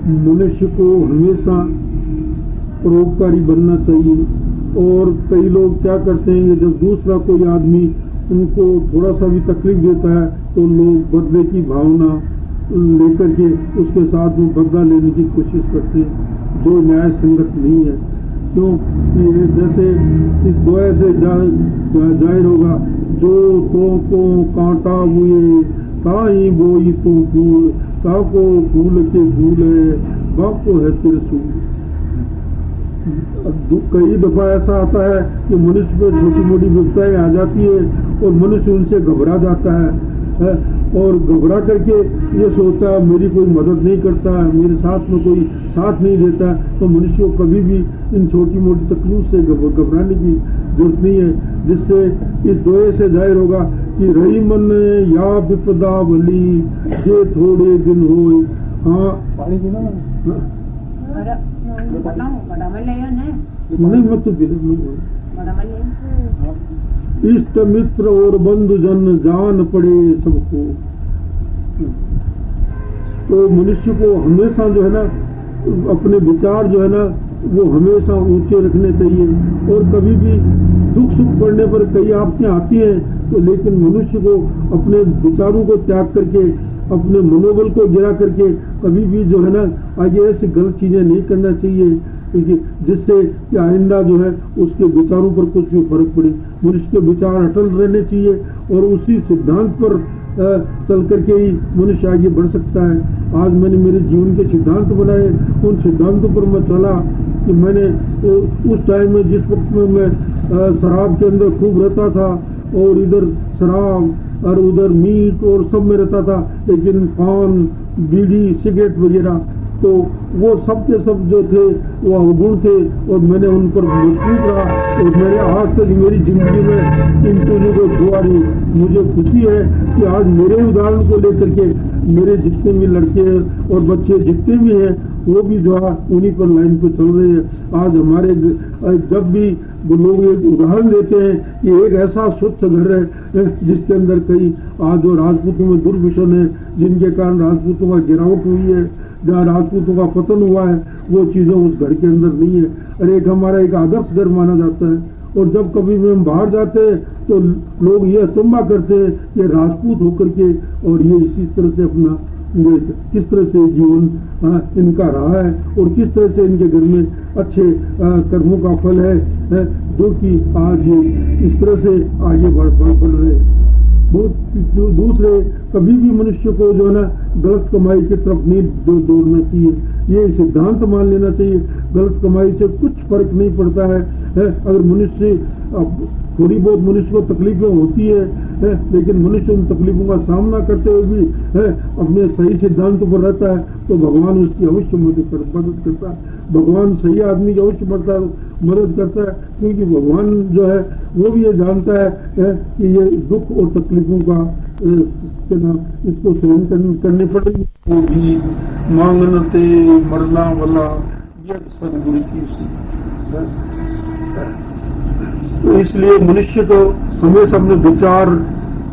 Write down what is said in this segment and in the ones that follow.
मनुष्य को हमेशा परोपकारी बनना चाहिए। और कई लोग क्या करते हैं, जब दूसरा कोई आदमी उनको थोड़ा सा भी तकलीफ देता है तो लोग बदले की भावना लेकर के उसके साथ में बदला लेने की कोशिश करते हैं, जो न्याय संगत नहीं है। क्यों? जैसे इस दुआ से जाहिर होगा, जो तो को कांटा हुए ताई बोई तू फूल, ताको फूल के फूल है बाको है त्रिशूल। कई दफा ऐसा आता है कि मनुष्य पर छोटी मोटी विपदाएं आ जाती है और मनुष्य उनसे घबरा जाता है और घबरा करके ये सोचता है मेरी कोई मदद नहीं करता है, मेरे साथ में कोई साथ नहीं देता है। तो मनुष्य को कभी भी इन छोटी मोटी तकलीफ से घबराने की जरूरत नहीं है, जिससे इस दोए से जाहिर होगा कि रही मन या विपदा भली जे थोड़े दिन हो। हाँ पानी पीना नहीं मत तो इष्ट मित्र और बंधुजन जान पड़े सबको। तो मनुष्य को हमेशा जो है ना अपने विचार जो है ना वो हमेशा ऊंचे रखने चाहिए। और कभी भी दुख सुख पड़ने पर कई आपत्तियां आती हैं तो लेकिन मनुष्य को अपने विचारों को त्याग करके अपने मनोबल को गिरा करके कभी भी जो है ना आगे ऐसी गलत चीजें नहीं करना चाहिए, जिससे कि आइंदा जो है उसके विचारों पर कुछ भी फर्क पड़े। मनुष्य के विचार अटल रहने चाहिए और उसी सिद्धांत पर चल करके ही मनुष्य आगे बढ़ सकता है। आज मैंने मेरे जीवन के सिद्धांत बनाए, उन सिद्धांतों पर मैं चला कि मैंने उस टाइम में जिस वक्त में मैं शराब के अंदर खूब रहता था और इधर शराब और उधर मीट और सब में रहता था, लेकिन पान बीड़ी सिगरेट वगैरह तो वो सब के सब जो थे वो अवगुण थे और मैंने उन पर मजबूत रहा और मैंने आज तक मेरी जिंदगी में इन चीजों को छुआ नहीं। मुझे खुशी है कि आज मेरे उदाहरण को लेकर के मेरे जितने भी लड़के और बच्चे जितने भी हैं वो भी जो है उन्हीं पर लाइन पे चल रहे हैं। आज हमारे जब भी लोग एक उदाहरण देते हैं कि एक ऐसा स्वच्छ घर है जिसके अंदर कई आज जो राजपूतों में दुर्भिक्षण है, जिनके कारण राजपूतों का गिरावट हुई है, जहाँ राजपूतों का पतन हुआ है, वो चीजें उस घर के अंदर नहीं है। और एक हमारा एक आदर्श घर माना जाता है। और जब कभी भी हम बाहर जाते हैं तो लोग ये अचंभा करते हैं कि राजपूत होकर के और ये इसी तरह से अपना किस तरह से जीवन इनका रहा है और किस तरह से इनके घर में अच्छे कर्मों का फल है जो कि आज ये इस तरह से आगे बढ़ रहे हैं। दूसरे कभी भी मनुष्य को जो है ना गलत कमाई की तरफ नहीं दौड़ना चाहिए, ये सिद्धांत मान लेना चाहिए। गलत कमाई से कुछ फर्क नहीं पड़ता है। अगर मनुष्य थोड़ी बहुत मनुष्य को तकलीफें होती है लेकिन मनुष्य उन तकलीफों का सामना करते हुए भी अपने सही सिद्धांतों पर रहता है तो भगवान उसकी अवश्य मदद करता है। भगवान सही आदमी की अवश्य मदद करता है, क्योंकि भगवान जो है वो भी ये जानता है कि ये दुख और तकलीफों का इसको सहन करने पड़ेगी। वो भी मांगनते मरना वाला सदगुरु की तो इसलिए मनुष्य को हमेशा अपने विचार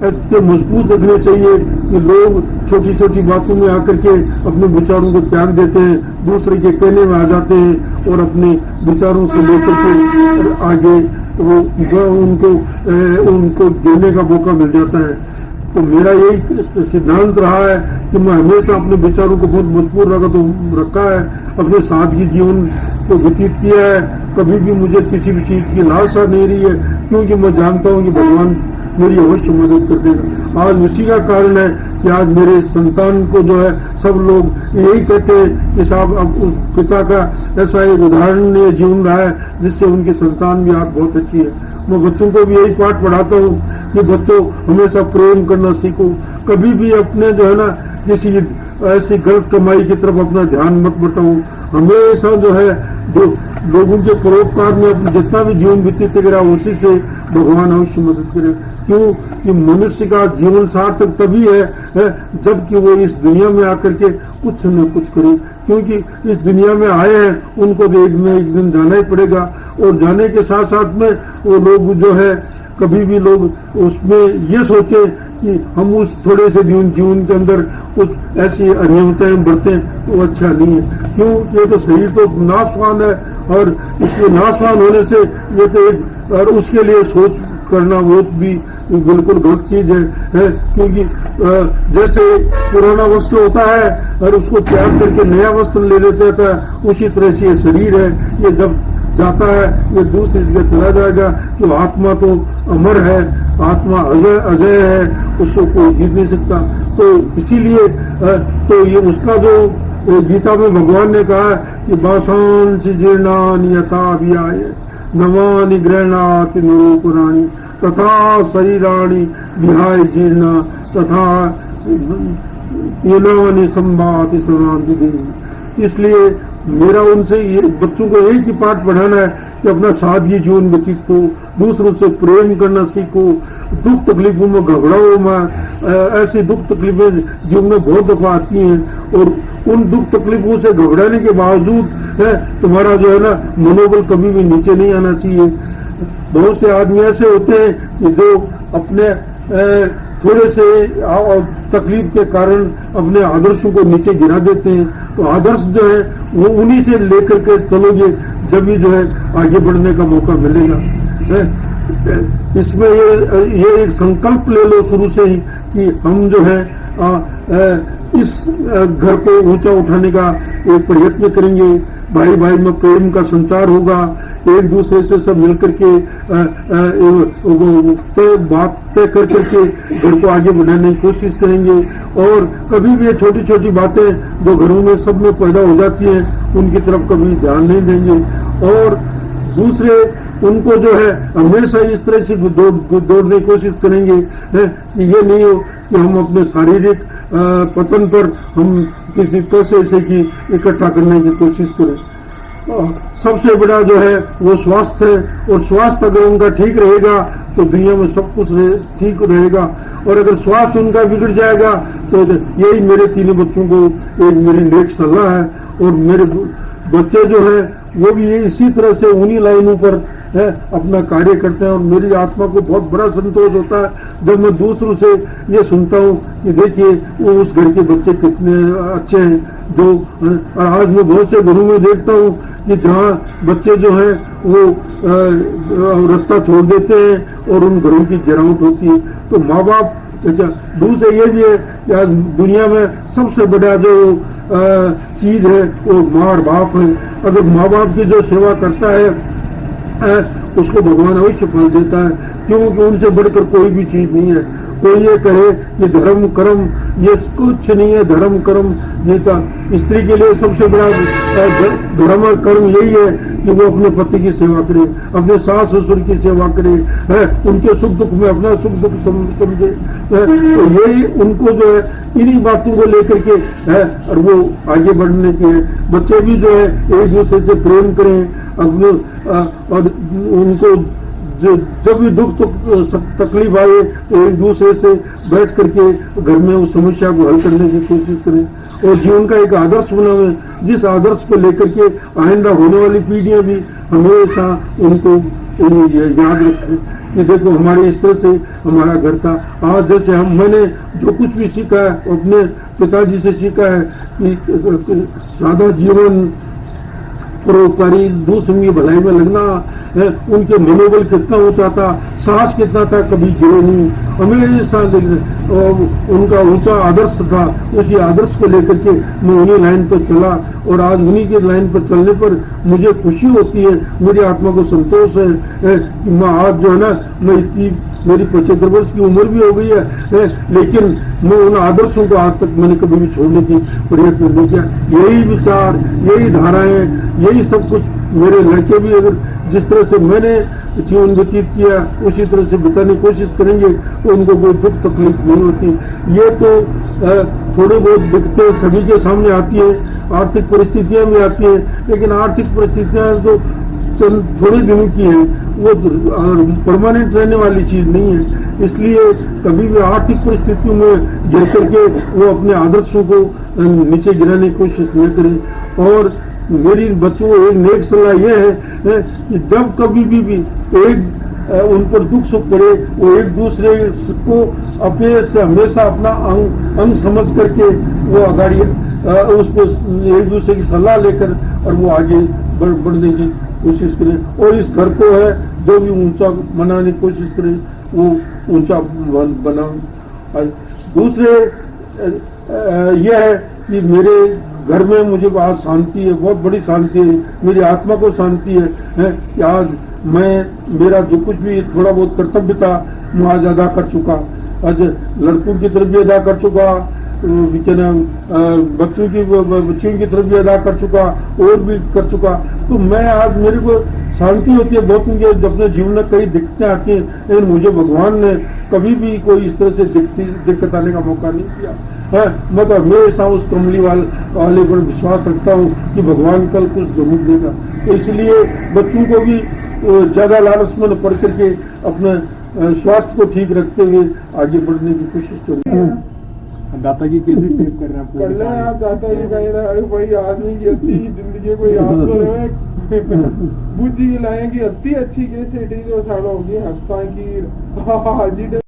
ऐसे मजबूत रखने चाहिए कि लोग छोटी छोटी बातों में आकर के अपने विचारों को त्याग देते हैं, दूसरे के कहने में आ जाते हैं और अपने विचारों से लेकर के आगे वो उनको देने का मौका मिल जाता है। तो मेरा यही सिद्धांत रहा है कि मैं हमेशा अपने विचारों को बहुत मजबूत रखा है, अपने सादगी जीवन को व्यतीत किया है। कभी भी मुझे किसी भी चीज की लालसा नहीं रही है, क्योंकि मैं जानता हूँ कि भगवान मेरी अवश्य मदद कर देगा। आज उसी का कारण है कि आज मेरे संतान को जो है सब लोग यही कहते हैं कि साहब अब पिता का ऐसा एक उदाहरणीय जीवन रहा है जिससे उनकी संतान भी आज बहुत अच्छी है। मैं बच्चों को भी यही पाठ पढ़ाता हूँ कि बच्चों हमेशा प्रेम करना सीखो, कभी भी अपने जो है ना किसी ऐसी गलत कमाई की तरफ अपना ध्यान मत बटाओ। हमेशा जो है जो लोगों के परोपकार में अपना जितना भी जीवन व्यतीत करा उसी से भगवान अवश्य मदद करे। क्यों कि मनुष्य का जीवन सार्थक तभी है जबकि वो इस दुनिया में आकर के कुछ न कुछ करे, क्योंकि इस दुनिया में आए हैं उनको तो एक दिन जाना ही पड़ेगा। और जाने के साथ साथ में वो लोग जो है कभी भी लोग उसमें ये सोचे कि हम उस थोड़े से जीवन के अंदर कुछ ऐसी अनियमितताएं बरतें तो अच्छा नहीं है। क्यों? ये तो शरीर तो नाशवान है और इसमें नाशवान होने से ये तो एक, और उसके लिए सोच करना वो भी बिल्कुल गलत चीज है क्योंकि जैसे पुराना वस्त्र होता है और उसको त्याग करके नया वस्त्र ले लेता है, उसी तरह से ये शरीर है, ये जब जाता है ये दूसरी जगह चला जाएगा। कि आत्मा तो अमर है, आत्मा अजय है, उसको कोई जीत नहीं सकता। तो इसीलिए तो ये उसका जो गीता में भगवान ने कहा कि बासांसि जीर्णानि यथा विहाय नवानि गृह्णाति निरूपणानि तथा शरीराणि विहाय जीर्णा तथा येनानि संभाति सनाति देहि। इसलिए मेरा उनसे ये बच्चों को एक ही पाठ पढ़ाना है कि अपना सादगी जीवन व्यतीत को, दूसरों से प्रेम करना सीखो, दुख तकलीफों में घबराओ मत। ऐसी दुख तकलीफें जीवन में बहुत दफा आती हैं और उन दुख तकलीफों से घबराने के बावजूद तुम्हारा जो है ना मनोबल कभी भी नीचे नहीं आना चाहिए। बहुत से आदमी ऐसे होते हैं कि जो अपने थोड़े से तकलीफ के कारण अपने आदर्शों को नीचे गिरा देते हैं। तो आदर्श जो है वो उन्हीं से लेकर के चलोगे जब भी जो है आगे बढ़ने का मौका मिलेगा। इसमें ये एक संकल्प ले लो शुरू से ही कि हम जो है इस घर को ऊंचा उठाने का एक प्रयत्न करेंगे। भाई भाई में प्रेम का संचार होगा, एक दूसरे से सब मिलकर के बात तय कर करके घर को आगे बढ़ाने की कोशिश करेंगे। और कभी भी ये छोटी छोटी बातें जो घरों में सब में पैदा हो जाती हैं उनकी तरफ कभी ध्यान नहीं देंगे। और दूसरे उनको जो है हमेशा इस तरह से दौड़ने की कोशिश करेंगे कि ये नहीं हो कि हम अपने शारीरिक पतन पर हम किसी पैसे से की इकट्ठा करने की कोशिश करें। सबसे बड़ा जो है वो स्वास्थ्य है, और स्वास्थ्य अगर उनका ठीक रहेगा तो दुनिया में सब कुछ ठीक रहेगा। और अगर स्वास्थ्य उनका बिगड़ जाएगा तो यही मेरे तीनों बच्चों को एक मेरी नेक सलाह है। और मेरे बच्चे जो है वो भी इसी तरह से उन्हीं लाइनों पर अपना कार्य करते हैं। और मेरी आत्मा को बहुत बड़ा संतोष होता है जब मैं दूसरों से ये सुनता हूँ कि देखिए वो उस घर के बच्चे कितने अच्छे हैं। जो और आज मैं बहुत से घरों में देखता हूँ कि जहाँ बच्चे जो हैं वो रास्ता छोड़ देते हैं और उन घरों की गिरावट होती है। तो माँ बाप दूसरे ये भी है कि आज दुनिया में सबसे बड़ा जो चीज है वो माँ और बाप है। अगर माँ बाप की जो सेवा करता है उसको भगवान अवश्य फल देता है, क्योंकि उनसे बढ़कर कोई भी चीज नहीं है। कोई ये कहे कि धर्म कर्म ये कुछ नहीं है, धर्म कर्म जीता। स्त्री के लिए सबसे बड़ा धर्म और कर्म यही है कि वो अपने पति की सेवा करे, अपने सास ससुर की सेवा करे, उनके सुख दुख में अपना सुख दुख समझे। तो यही उनको जो है इन्हीं बातों को लेकर के और वो आगे बढ़ने के है। बच्चे भी जो है एक दूसरे से प्रेम करें अपने, और उनको जब भी दुख तकलीफ आए तो एक दूसरे से बैठ करके घर में उस समस्या को हल करने की कोशिश करें और जीवन का एक आदर्श बनावे, जिस आदर्श को लेकर के आइंदा होने वाली पीढ़ियां भी हमेशा उनको याद रखें कि देखो हमारे इस तरह से हमारा घर था। आज जैसे मैंने जो कुछ भी सीखा है अपने पिताजी से सीखा है कि सादा जीवन, परोपकारी, दूसरों की भलाई में लगना, उनके मनोबल कितना ऊंचा था, साहस कितना था, कभी गिरे नहीं, हमेशा उनका ऊंचा आदर्श था। उसी आदर्श को लेकर के मैं उन्हीं लाइन पर चला और आज उन्हीं के लाइन पर चलने पर मुझे खुशी होती है, मेरी आत्मा को संतोष है कि मैं आज जो है ना, मैं इतनी मेरी 75 वर्ष की उम्र भी हो गई है लेकिन मैं उन आदर्शों को आज तक मैंने कभी भी छोड़ने की प्रयत्न नहीं किया। यही विचार, यही धाराएं, यही सब कुछ मेरे लड़के भी अगर जिस तरह से मैंने जीवन व्यतीत किया उसी तरह से बिताने की कोशिश करेंगे तो उनको कोई दुख तकलीफ नहीं होती। ये तो थोड़े बहुत दिक्कतें सभी के सामने आती है, आर्थिक परिस्थितियां भी आती हैं, लेकिन आर्थिक परिस्थितियां तो चंद थोड़े दिनों की हैं, वो परमानेंट रहने वाली चीज नहीं है। इसलिए कभी भी आर्थिक परिस्थितियों में गिर करके वो अपने आदर्शों को नीचे गिराने की कोशिश न करें। और मेरी बच्चों को एक नेक सलाह यह है कि जब कभी भी एक उन पर दुख सुख पड़े, वो एक दूसरे को अपने से हमेशा अपना अंग समझ करके वो आगाड़ी उसको एक दूसरे की सलाह लेकर और वो आगे बढ़ने की कोशिश करें। और इस घर को है जो भी ऊंचा बनाने की कोशिश करें वो ऊंचा बना। दूसरे यह है कि मेरे घर में मुझे आज शांति है, बहुत बड़ी शांति है, मेरी आत्मा को शांति है कि आज मेरा जो कुछ भी थोड़ा बहुत कर्तव्य था मैं आज अदा कर चुका। आज लड़कों की तरफ भी अदा कर चुका, बच्चियों की तरफ भी अदा कर चुका, और भी कर चुका। तो मैं आज मेरे को शांति होती है बहुत, मुझे अपने जीवन में कई दिक्कतें आती हैं, लेकिन मुझे भगवान ने कभी भी कोई इस तरह से दिक्कत आने का मौका नहीं दिया है। मैं तो हमेशा उस कमली वाले पर विश्वास रखता हूँ कि भगवान कल कुछ जरूर देगा। तो इसलिए बच्चों को भी ज्यादा लालच में पढ़ करके अपने स्वास्थ्य को ठीक रखते हुए आगे बढ़ने की कोशिश करूँ। दादाजी कैसे सेव कर रहे हैं आप? दादाजी कह रहे हैं भाई आदमी की अच्छी जिंदगी को याद करो बुद्धि लाएंगे, अति अच्छी कैसे ठीक साड़ोगी हस्ता की